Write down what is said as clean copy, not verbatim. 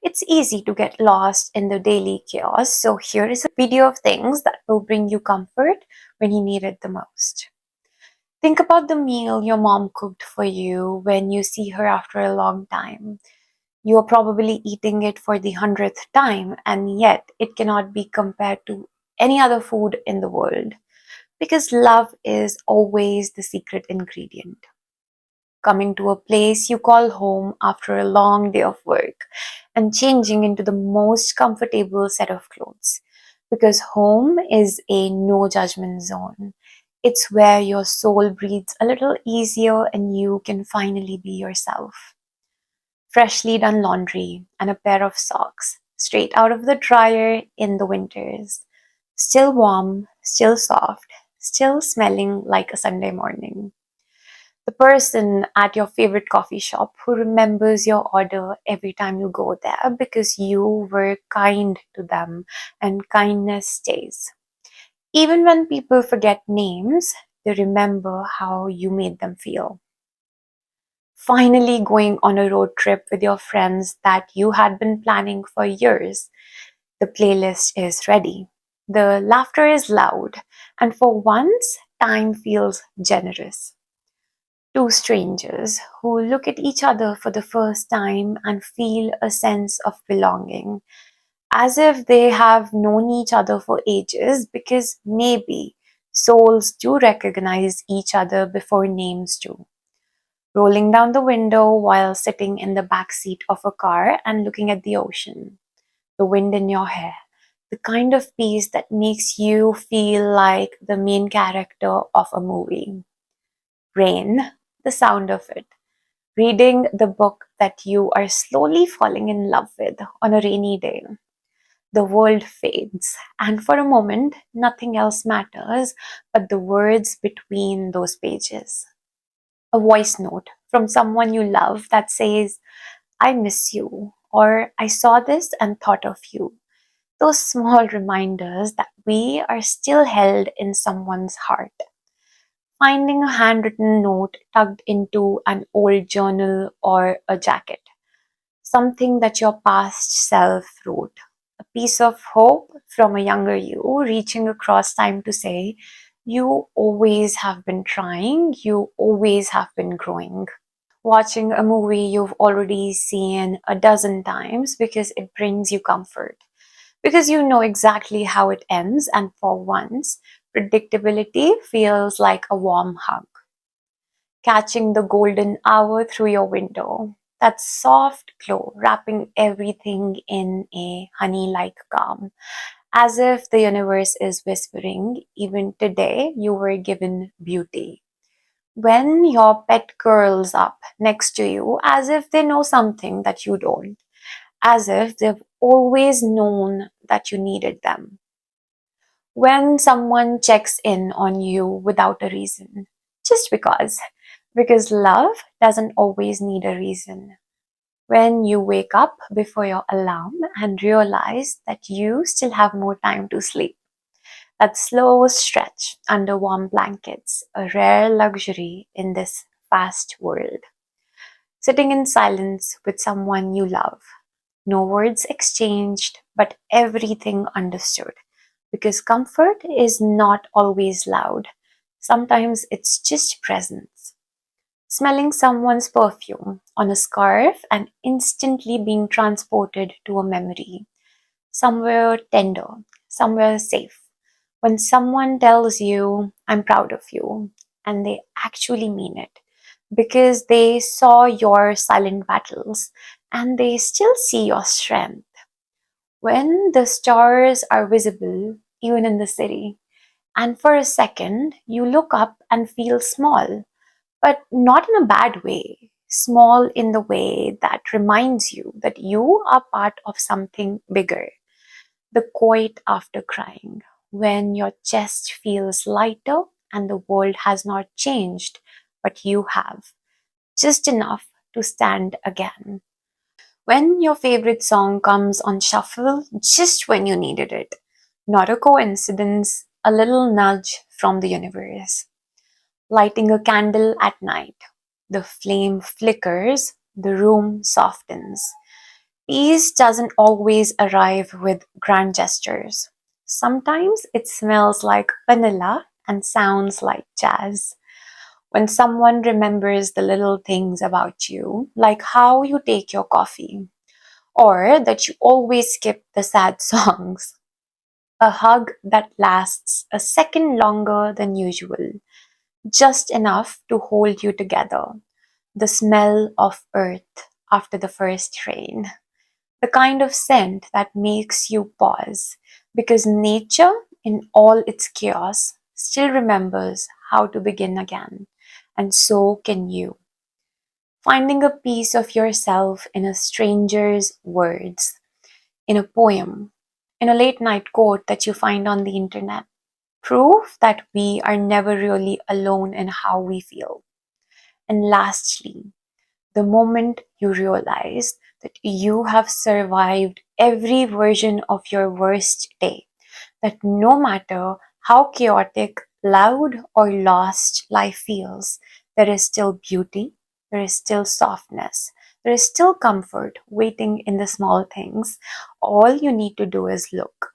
It's easy to get lost in the daily chaos, so here is a video of things that will bring you comfort when you need it the most. Think about the meal your mom cooked for you when you see her after a long time. You are probably eating it for the 100th time, and yet it cannot be compared to any other food in the world because love is always the secret ingredient. Coming to a place you call home after a long day of work and changing into the most comfortable set of clothes. Because home is a no judgment zone. It's where your soul breathes a little easier and you can finally be yourself. Freshly done laundry and a pair of socks, straight out of the dryer in the winters. Still warm, still soft, still smelling like a Sunday morning. The person at your favorite coffee shop who remembers your order every time you go there because you were kind to them and kindness stays. Even when people forget names, they remember how you made them feel. Finally, going on a road trip with your friends that you had been planning for years. The playlist is ready. The laughter is loud, and for once, time feels generous. Two strangers who look at each other for the first time and feel a sense of belonging, as if they have known each other for ages because maybe souls do recognize each other before names do. Rolling down the window while sitting in the back seat of a car and looking at the ocean, the wind in your hair, the kind of peace that makes you feel like the main character of a movie. Rain, the sound of it. Reading the book that you are slowly falling in love with on a rainy day. The world fades, and for a moment, nothing else matters but the words between those pages. A voice note from someone you love that says, I miss you, or I saw this and thought of you. Those small reminders that we are still held in someone's heart. Finding a handwritten note tucked into an old journal or a jacket. Something that your past self wrote. A piece of hope from a younger you reaching across time to say, you always have been trying, you always have been growing. Watching a movie you've already seen a dozen times because it brings you comfort. Because you know exactly how it ends, and for once, predictability feels like a warm hug. Catching the golden hour through your window. That soft glow wrapping everything in a honey like calm, as if the universe is whispering, even today you were given beauty. When your pet curls up next to you, as if they know something that you don't, as if they've always known that you needed them. When someone checks in on you without a reason, just because love doesn't always need a reason. When you wake up before your alarm and realize that you still have more time to sleep. That slow stretch under warm blankets, a rare luxury in this fast world. Sitting in silence with someone you love. No words exchanged, but everything understood. Because comfort is not always loud. Sometimes it's just presence. Smelling someone's perfume on a scarf and instantly being transported to a memory. Somewhere tender, somewhere safe. When someone tells you, I'm proud of you, and they actually mean it because they saw your silent battles and they still see your strength. When the stars are visible, even in the city, and for a second you look up and feel small, but not in a bad way. Small in the way that reminds you that you are part of something bigger. The quiet after crying, when your chest feels lighter and the world has not changed, but you have, just enough to stand again. When your favorite song comes on shuffle just when you needed it. Not a coincidence, a little nudge from the universe. Lighting a candle at night. The flame flickers, the room softens. Peace doesn't always arrive with grand gestures. Sometimes it smells like vanilla and sounds like jazz. When someone remembers the little things about you, like how you take your coffee, or that you always skip the sad songs, a hug that lasts a second longer than usual, just enough to hold you together, the smell of earth after the first rain, the kind of scent that makes you pause, because nature, in all its chaos, still remembers how to begin again, and so can you. Finding a piece of yourself in a stranger's words, in a poem, in a late night quote that you find on the internet. Proof that we are never really alone in how we feel. And lastly, the moment you realize that you have survived every version of your worst day, that no matter how chaotic, loud, or lost life feels, there is still beauty, there is still softness, there is still comfort waiting in the small things. All you need to do is look.